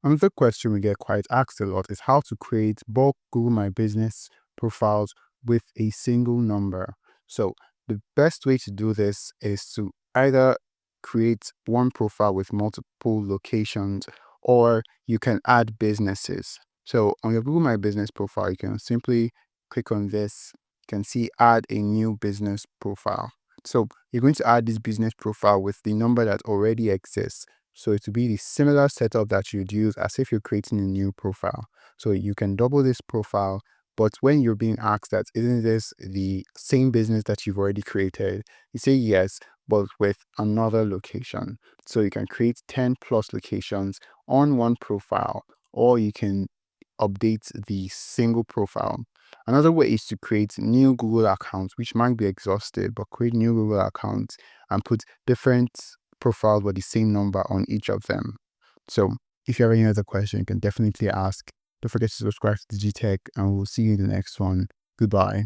Another question we get quite asked a lot is how to create bulk Google My Business profiles with a single number. So the best way to do this is to either create one profile with multiple locations, or you can add businesses. So on your Google My Business profile, you can simply click on this. You can see add a new business profile. So you're going to add this business profile with the number that already exists. So it will be the similar setup that you'd use as if you're creating a new profile. So you can double this profile, but when you're being asked that, isn't this the same business that you've already created? You say yes, but with another location. So you can create 10 plus locations on one profile, or you can update the single profile. Another way is to create new Google accounts, which might be exhausted, but create new Google accounts and put different profiles with the same number on each of them. So if you have any other question, you can definitely ask. Don't forget to subscribe to DigiTech, and we'll see you in the next one. Goodbye.